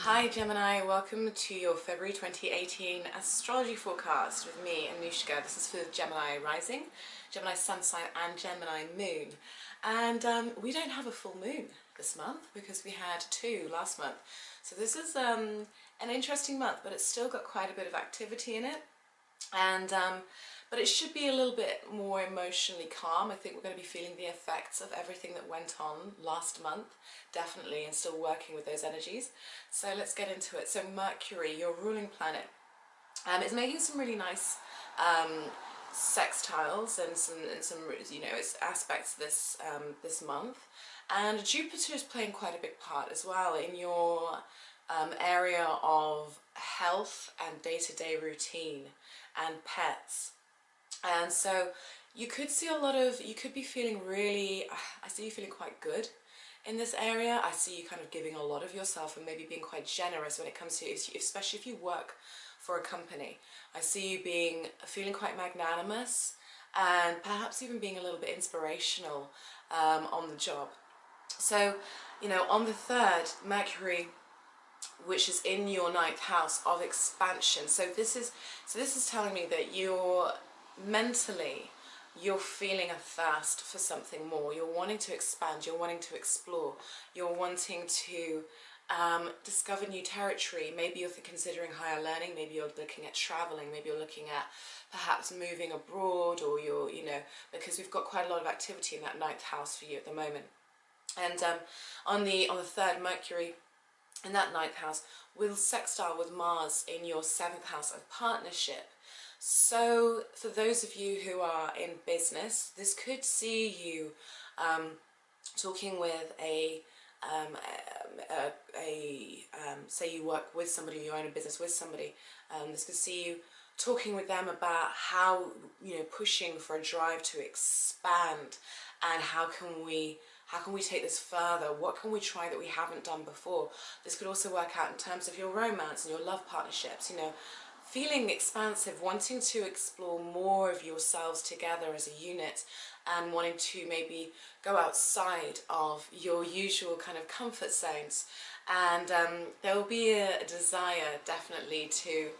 Hi Gemini, welcome to your February 2018 astrology forecast with me, Anushka. This is for Gemini rising, Gemini sun sign and Gemini moon. And we don't have a full moon this month because we had two last month. So this is an interesting month, but it's still got quite a bit of activity in it. And but it should be a little bit more emotionally calm. I think we're going to be feeling the effects of everything that went on last month, definitely, and still working with those energies. So let's get into it. So Mercury, your ruling planet, is making some really nice sextiles and some its aspects this this month, and Jupiter is playing quite a big part as well in your area of health and day-to-day routine and pets. And so you could see you could be feeling really, I see you feeling quite good in this area. I see you kind of giving a lot of yourself and maybe being quite generous when it comes to, especially if you work for a company. I see you feeling quite magnanimous and perhaps even being a little bit inspirational on the job. So, on the 3rd, Mercury, which is in your 9th house of expansion. So this is telling me that you're feeling a thirst for something more. You're wanting to expand, you're wanting to explore, you're wanting to discover new territory. Maybe you're considering higher learning, maybe you're looking at traveling, maybe you're looking at perhaps moving abroad, or because we've got quite a lot of activity in that 9th house for you at the moment. And on the 3rd, Mercury in that 9th house will sextile with Mars in your 7th house of partnership. So for those of you who are in business, this could see you talking with say you work with somebody, you own a business with somebody. This could see you talking with them about how, pushing for a drive to expand, and how can we take this further? What can we try that we haven't done before? This could also work out in terms of your romance and your love partnerships, feeling expansive, wanting to explore more of yourselves together as a unit, and wanting to maybe go outside of your usual kind of comfort zones. And there will be a desire definitely to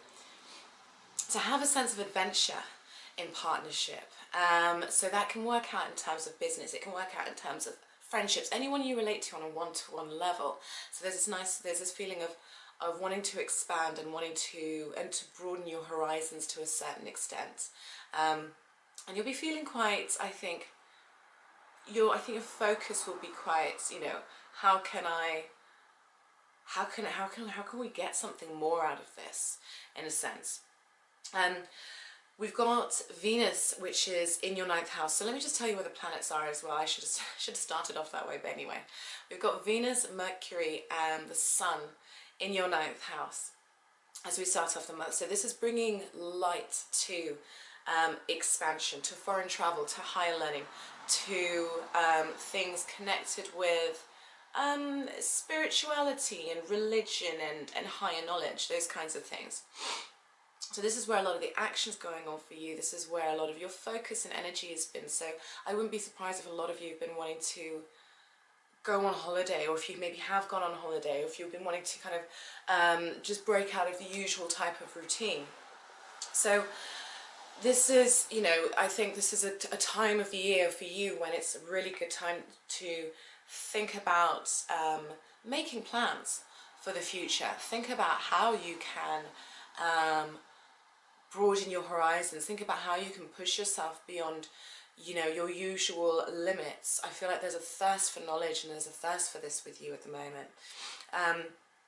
have a sense of adventure in partnership. So that can work out in terms of business, it can work out in terms of friendships, anyone you relate to on a one-to-one level. So there's this feeling of wanting to expand and wanting to broaden your horizons to a certain extent. And you'll be feeling quite, I think your focus will be quite, how can we get something more out of this, in a sense. We've got Venus, which is in your 9th house. So let me just tell you where the planets are as well. I should have started off that way, but anyway. We've got Venus, Mercury, and the Sun in your 9th house as we start off the month. So this is bringing light to expansion, to foreign travel, to higher learning, to things connected with spirituality and religion and higher knowledge, those kinds of things. So this is where a lot of the action's going on for you. This is where a lot of your focus and energy has been. So I wouldn't be surprised if a lot of you have been wanting to go on holiday, or if you maybe have gone on holiday, or if you've been wanting to kind of just break out of the usual type of routine. So this is, I think this is a time of the year for you when it's a really good time to think about making plans for the future. Think about how you can broaden your horizons. Think about how you can push yourself beyond, your usual limits. I feel like there's a thirst for knowledge, and there's a thirst for this with you at the moment.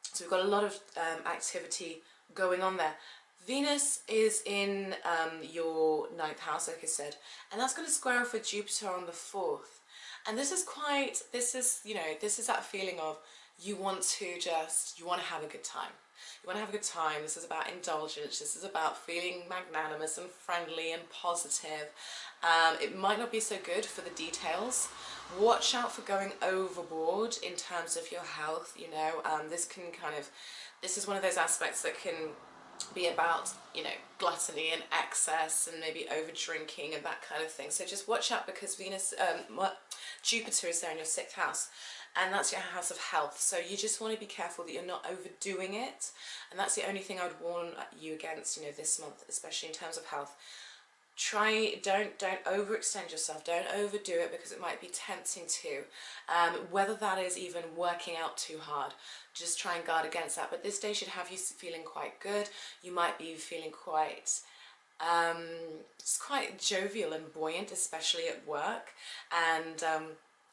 So we've got a lot of activity going on there. Venus is in your 9th house, like I said, and that's going to square off with Jupiter on the 4th. And this is that feeling of you want to have a good time. You want to have a good time. This is about indulgence. This is about feeling magnanimous and friendly and positive. It might not be so good for the details. Watch out for going overboard in terms of your health. This is one of those aspects that can be about, you know, gluttony and excess and maybe over drinking and that kind of thing. So just watch out, because Jupiter is there in your 6th house, and that's your house of health. So you just want to be careful that you're not overdoing it, and that's the only thing I'd warn you against, you know, this month, especially in terms of health. Don't overextend yourself, don't overdo it, because it might be tempting to, whether that is even working out too hard. Just try and guard against that. But this day should have you feeling quite good. You might be feeling quite it's quite jovial and buoyant, especially at work, and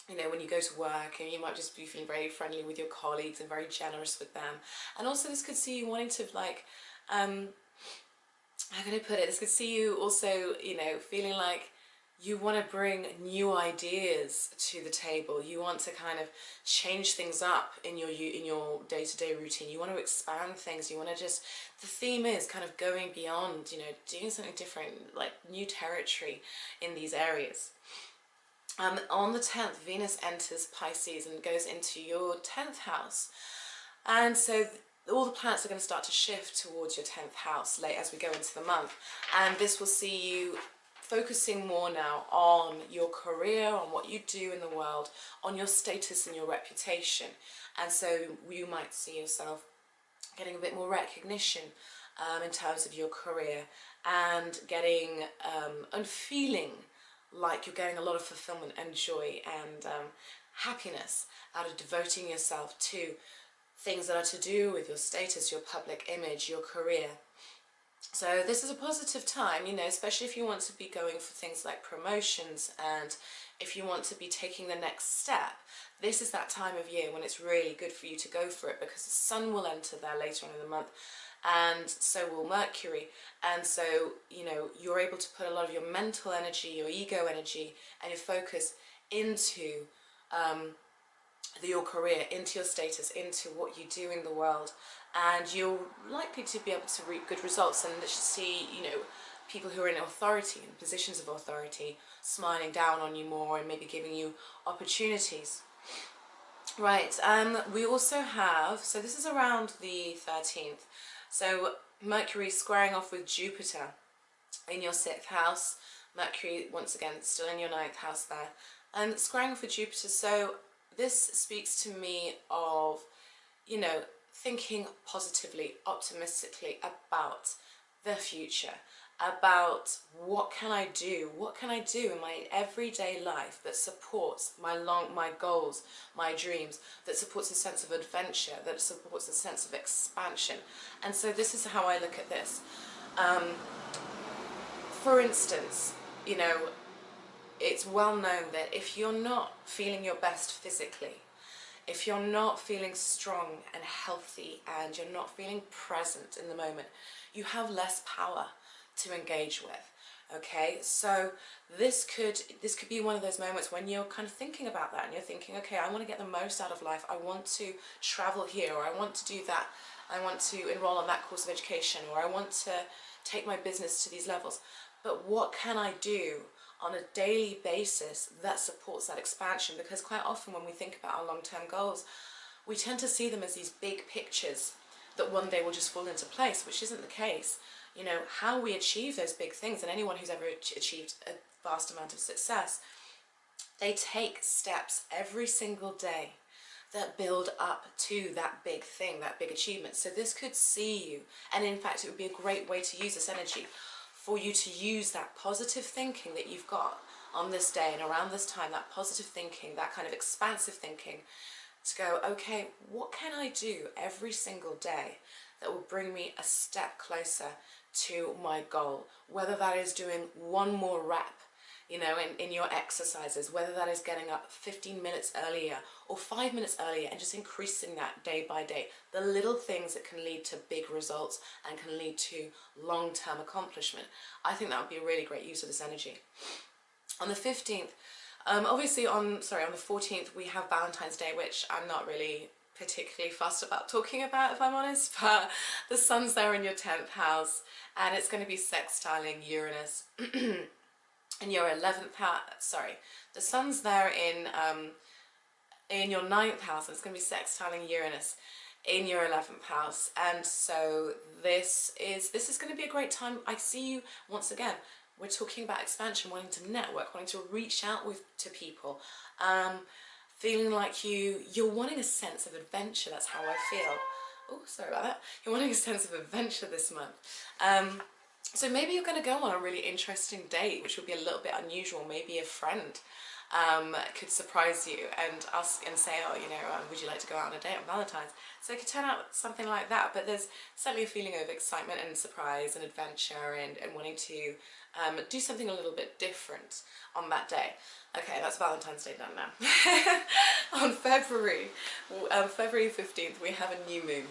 you know, when you go to work, and you might just be feeling very friendly with your colleagues and very generous with them. And also this could see you wanting to, like, how can I put it? This could see you also, you know, feeling like you want to bring new ideas to the table. You want to kind of change things up in your day-to-day routine. You want to expand things. You want to just, the theme is kind of going beyond, you know, doing something different, like new territory in these areas. On the 10th, Venus enters Pisces and goes into your 10th house. And so all the planets are going to start to shift towards your 10th house late as we go into the month. And this will see you focusing more now on your career, on what you do in the world, on your status and your reputation. And so you might see yourself getting a bit more recognition in terms of your career, and getting and feeling like you're getting a lot of fulfillment and joy and happiness out of devoting yourself to things that are to do with your status, your public image, your career. So this is a positive time, you know, especially if you want to be going for things like promotions, and if you want to be taking the next step. This is that time of year when it's really good for you to go for it, because the sun will enter there later on in the month, and so will Mercury. And so, you know, you're able to put a lot of your mental energy, your ego energy, and your focus into your career, into your status, into what you do in the world, and you're likely to be able to reap good results, and let's see, you know, people who are in authority, in positions of authority, smiling down on you more and maybe giving you opportunities. Right, we also have, so this is around the 13th, so Mercury squaring off with Jupiter in your 6th house. Mercury, once again, still in your 9th house there, and squaring off with Jupiter. So this speaks to me of, you know, thinking positively, optimistically about the future, about what can I do in my everyday life that supports my goals, my dreams, that supports a sense of adventure, that supports a sense of expansion. And so this is how I look at this. For instance, you know, it's well known that if you're not feeling your best physically, if you're not feeling strong and healthy, and you're not feeling present in the moment, you have less power to engage with. Okay, so this could be one of those moments when you're kind of thinking about that, and you're thinking, okay, I want to get the most out of life, I want to travel here, or I want to do that, I want to enroll on that course of education, or I want to take my business to these levels. But what can I do on a daily basis that supports that expansion? Because quite often when we think about our long-term goals, we tend to see them as these big pictures that one day will just fall into place, which isn't the case. You know, how we achieve those big things, and anyone who's ever achieved a vast amount of success, they take steps every single day that build up to that big thing, that big achievement. So this could see you, and in fact it would be a great way to use this energy for you to use that positive thinking that you've got on this day and around this time, that positive thinking, that kind of expansive thinking, to go, okay, what can I do every single day that will bring me a step closer to my goal? Whether that is doing one more rep, you know, in your exercises, whether that is getting up 15 minutes earlier or 5 minutes earlier, and just increasing that day by day. The little things that can lead to big results and can lead to long-term accomplishment. I think that would be a really great use of this energy. On the 15th, obviously on the 14th, we have Valentine's Day, which I'm not really particularly fussed about talking about, if I'm honest, but the sun's there in your 10th house, and it's going to be sextiling Uranus. In your 11th house, the sun's there in your 9th house, and it's going to be sextiling Uranus in your 11th house. And so this is going to be a great time. I see you once again. We're talking about expansion, wanting to network, wanting to reach out to people, feeling like you're wanting a sense of adventure. That's how I feel. Oh, sorry about that. You're wanting a sense of adventure this month. So maybe you're going to go on a really interesting date, which would be a little bit unusual. Maybe a friend could surprise you and ask and say, oh, would you like to go out on a date on Valentine's? So it could turn out something like that, but there's certainly a feeling of excitement and surprise and adventure and wanting to do something a little bit different on that day. Okay, that's Valentine's Day done now. On February 15th, we have a new moon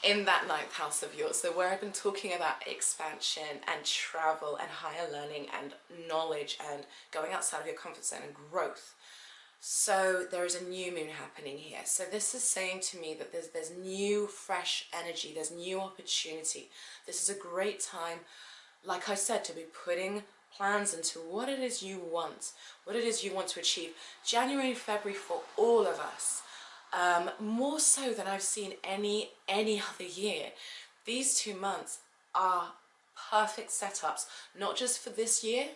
in that 9th house of yours. So where I've been talking about expansion and travel and higher learning and knowledge and going outside of your comfort zone and growth. So there is a new moon happening here. So this is saying to me that there's new fresh energy, there's new opportunity. This is a great time, like I said, to be putting plans into what it is you want, what it is you want to achieve. January and February for all of us. More so than I've seen any other year. These 2 months are perfect setups, not just for this year,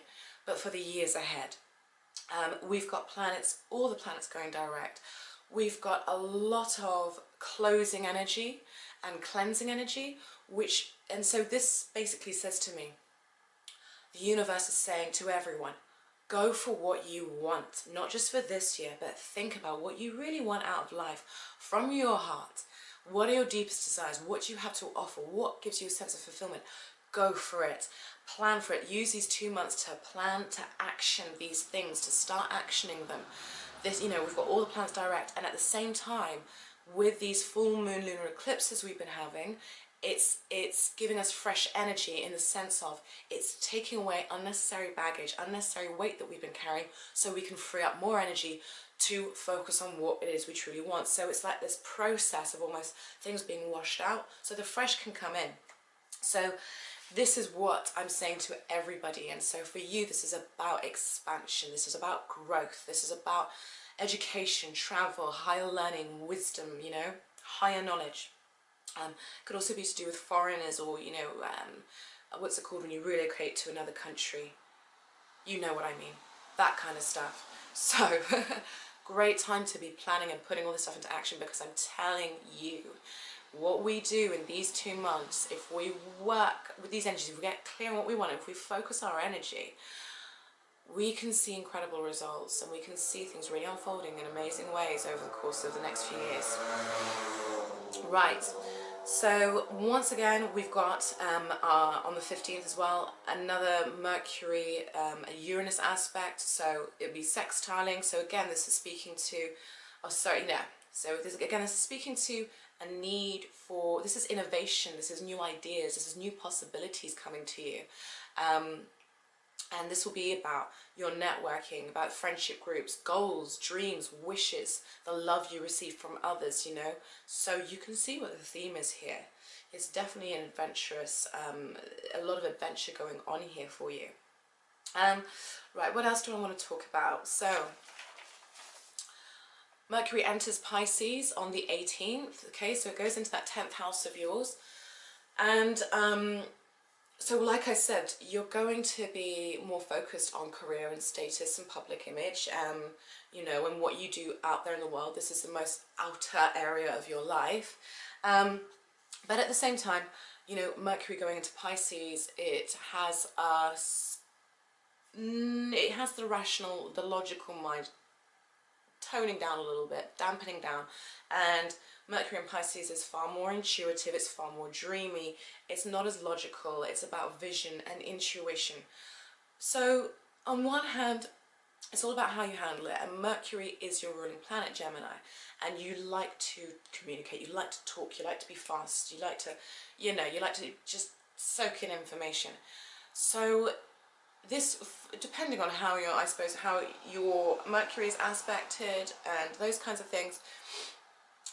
but for the years ahead. We've got planets, all the planets going direct. We've got a lot of closing energy and cleansing energy, and so this basically says to me, the universe is saying to everyone, go for what you want, not just for this year, but think about what you really want out of life from your heart. What are your deepest desires? What do you have to offer? What gives you a sense of fulfillment? Go for it. Plan for it. Use these 2 months to plan, to action these things, to start actioning them. We've got all the planets direct, and at the same time, with these full moon lunar eclipses we've been having, it's giving us fresh energy in the sense of it's taking away unnecessary baggage, unnecessary weight that we've been carrying, so we can free up more energy to focus on what it is we truly want. So it's like this process of almost things being washed out so the fresh can come in. So this is what I'm saying to everybody. And so for you, this is about expansion, this is about growth, this is about education, travel, higher learning, wisdom, higher knowledge. Could also be to do with foreigners, or what's it called when you relocate to another country? You know what I mean, that kind of stuff. So great time to be planning and putting all this stuff into action, because I'm telling you, what we do in these 2 months, if we work with these energies, if we get clear on what we want, if we focus our energy, we can see incredible results, and we can see things really unfolding in amazing ways over the course of the next few years. Right. So once again, we've got on the 15th as well, another Mercury, a Uranus aspect, so it'll be sextiling. So again, this is speaking to, so this is speaking to a need for, this is innovation, this is new ideas, this is new possibilities coming to you. And this will be about your networking, about friendship groups, goals, dreams, wishes, the love you receive from others, So you can see what the theme is here. It's definitely an adventurous, a lot of adventure going on here for you. Right, what else do I want to talk about? So, Mercury enters Pisces on the 18th, okay, so it goes into that 10th house of yours. And so like I said, you're going to be more focused on career and status and public image, and what you do out there in the world. This is the most outer area of your life. But at the same time, Mercury going into Pisces, it has the rational, the logical mind toning down a little bit, dampening down, and Mercury in Pisces is far more intuitive, it's far more dreamy, it's not as logical, it's about vision and intuition. So on one hand, it's all about how you handle it, and Mercury is your ruling planet, Gemini, and you like to communicate, you like to talk, you like to be fast, you like to, you like to just soak in information. So this, depending on how your Mercury is aspected and those kinds of things,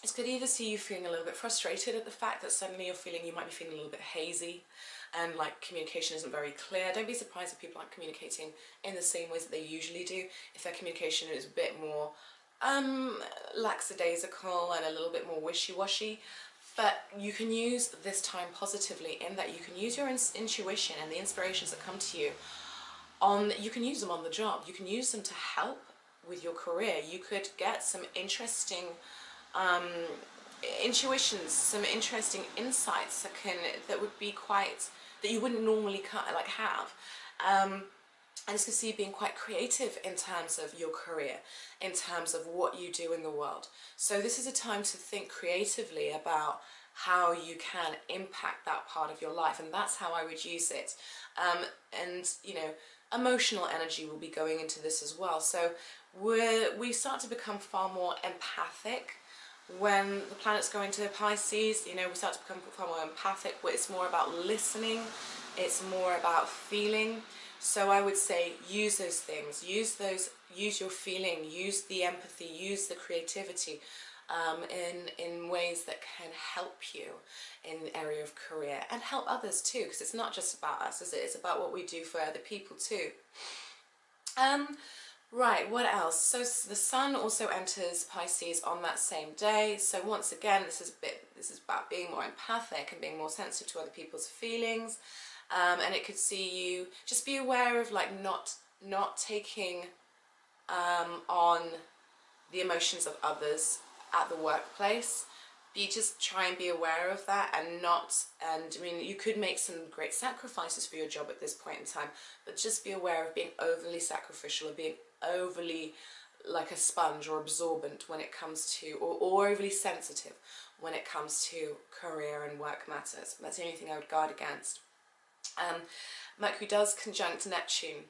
it could either see you feeling a little bit frustrated at the fact that suddenly you might be feeling a little bit hazy and like communication isn't very clear. Don't be surprised if people aren't communicating in the same ways that they usually do. If their communication is a bit more lackadaisical and a little bit more wishy-washy. But you can use this time positively in that you can use your intuition and the inspirations that come to you you can use them on the job. You can use them to help with your career. You could get some interesting intuitions, some interesting insights that would be quite, that you wouldn't normally have. I just can see you being quite creative in terms of your career, in terms of what you do in the world. So this is a time to think creatively about how you can impact that part of your life, and that's how I would use it. And you know, emotional energy will be going into this as well. So we start to become far more empathic when the planets go into Pisces. You know, we start to become far more empathic, where it's more about listening, it's more about feeling. So I would say use those things, use your feeling, use the empathy, use the creativity in ways that can help you in the area of career and help others too, because it's not just about us, is it? It's about what we do for other people too. Right, what else? So the sun also enters Pisces on that same day. So once again, this is about being more empathic and being more sensitive to other people's feelings. And it could see you just be aware of like not taking on the emotions of others at the workplace. Just try and be aware of that, and I mean, you could make some great sacrifices for your job at this point in time, but just be aware of being overly sacrificial, or being overly like a sponge or absorbent when it comes to, or overly sensitive when it comes to career and work matters. That's the only thing I would guard against. Mercury does conjunct Neptune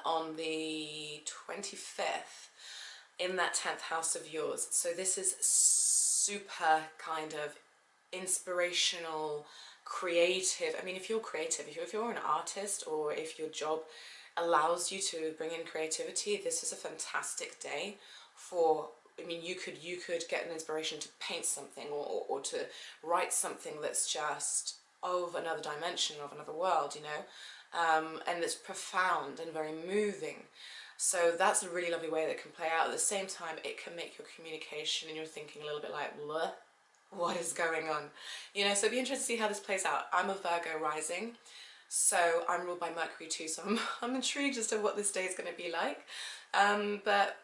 on the 25th in that 10th house of yours. So this is super kind of inspirational, creative. I mean, if you're creative, if you're an artist, or if your job allows you to bring in creativity, this is a fantastic day for, I mean, you could get an inspiration to paint something, or to write something that's just of another dimension, of another world, you know, and it's profound and very moving. So that's a really lovely way that can play out. At the same time, it can make your communication and your thinking a little bit like, bleh, what is going on? You know, so it'd be interesting to see how this plays out. I'm a Virgo rising, so I'm ruled by Mercury too, so I'm intrigued as to what this day is going to be like. But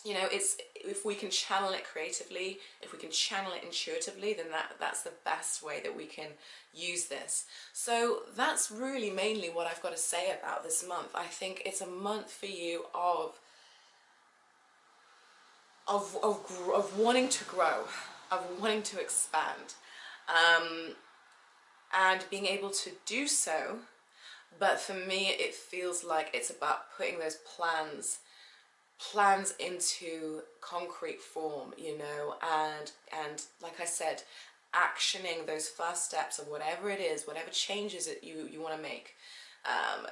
you know, if we can channel it creatively, if we can channel it intuitively, then that's the best way that we can use this. So that's really mainly what I've got to say about this month. I think it's a month for you of wanting to grow, of wanting to expand, and being able to do so. But for me, it feels like it's about putting those plans into concrete form, you know, and like I said, actioning those first steps of whatever it is, whatever changes that you want to make,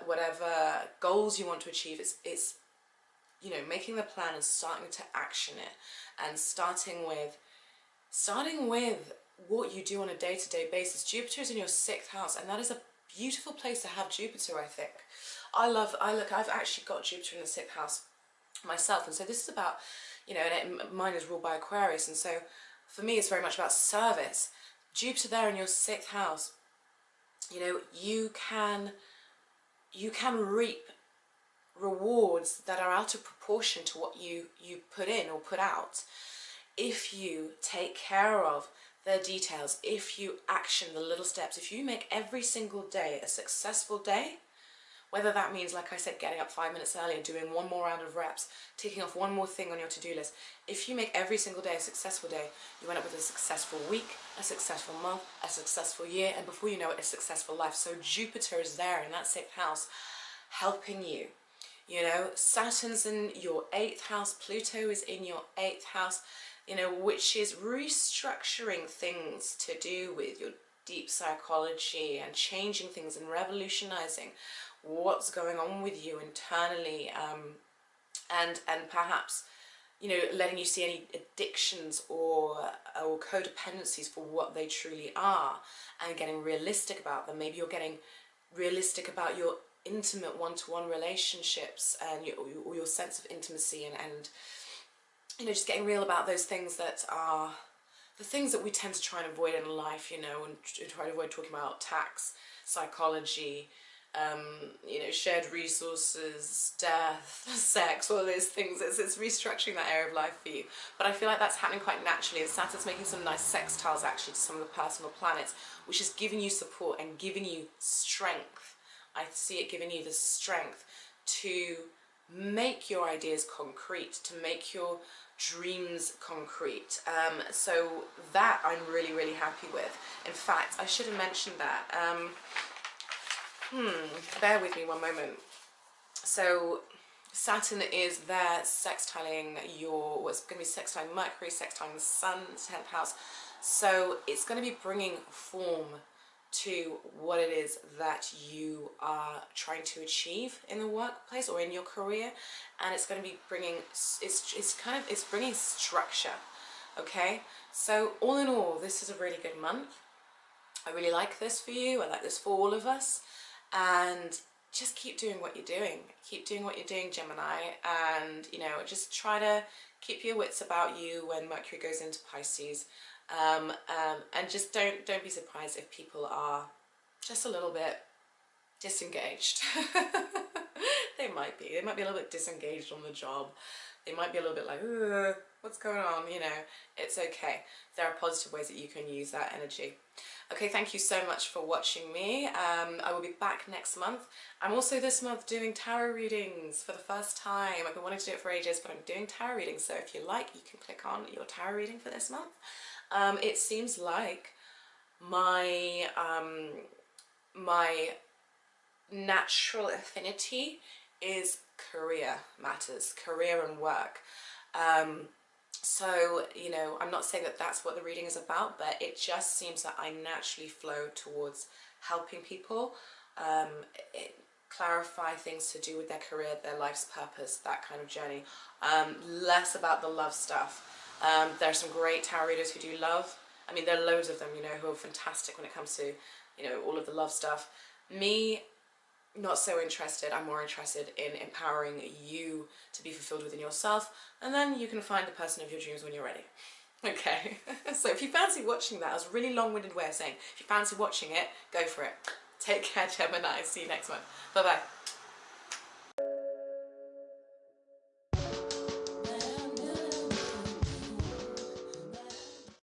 whatever goals you want to achieve. It's you know, making the plan and starting to action it, and starting with what you do on a day-to-day basis. Jupiter is in your 6th house, and that is a beautiful place to have Jupiter, I think. I've actually got Jupiter in the 6th house myself, and so this is about, you know, and mine is ruled by Aquarius, and so for me it's very much about service. Jupiter there in your 6th house, you know, you can reap rewards that are out of proportion to what you put in or put out, if you take care of the details, if you action the little steps, if you make every single day a successful day. Whether that means, like I said, getting up 5 minutes earlier, doing one more round of reps, ticking off one more thing on your to-do list. If you make every single day a successful day, you end up with a successful week, a successful month, a successful year, and before you know it, a successful life. So Jupiter is there in that 6th house, helping you. You know, Saturn's in your 8th house, Pluto is in your 8th house, you know, which is restructuring things to do with your deep psychology and changing things and revolutionizing what's going on with you internally, and perhaps, you know, letting you see any addictions or codependencies for what they truly are, and getting realistic about them. Maybe you're getting realistic about your intimate one-to-one relationships and your sense of intimacy, and you know, just getting real about those things that are the things that we tend to try and avoid in life, you know, and try to avoid talking about tax, psychology, you know, shared resources, death, sex, all those things. It's restructuring that area of life for you. But I feel like that's happening quite naturally, and Saturn's making some nice sextiles actually to some of the personal planets, which is giving you support and giving you strength. I see it giving you the strength to make your ideas concrete, to make your dreams concrete. So that I'm really, really happy with. In fact, I should have mentioned that. Bear with me one moment. So Saturn is there sextiling what's going to be sextiling Mercury, sextiling the Sun, 10th house. So it's going to be bringing form to what it is that you are trying to achieve in the workplace or in your career, and it's going to be bringing it's bringing structure. Okay, so all in all, this is a really good month. I really like this for you. I like this for all of us, and just keep doing what you're doing. Keep doing what you're doing, Gemini, and you know, just try to keep your wits about you when Mercury goes into Pisces. And just don't be surprised if people are just a little bit disengaged. They might be a little bit disengaged on the job. They might be a little bit like, what's going on, you know. It's okay. There are positive ways that you can use that energy. Okay, thank you so much for watching me. I will be back next month. I'm also this month doing tarot readings for the first time. I've been wanting to do it for ages, but I'm doing tarot readings, so if you like, you can click on your tarot reading for this month. It seems like my my natural affinity is career matters, career and work. So, you know, I'm not saying that that's what the reading is about, but it just seems that I naturally flow towards helping people clarify things to do with their career, their life's purpose, that kind of journey. Less about the love stuff. There are some great tarot readers who do love. I mean, there are loads of them, you know, who are fantastic when it comes to, you know, all of the love stuff. Me, not so interested. I'm more interested in empowering you to be fulfilled within yourself, and then you can find the person of your dreams when you're ready. Okay, so if you fancy watching that, was a really long-winded way of saying, if you fancy watching it, go for it. Take care, Gemini. See you next month. Bye-bye.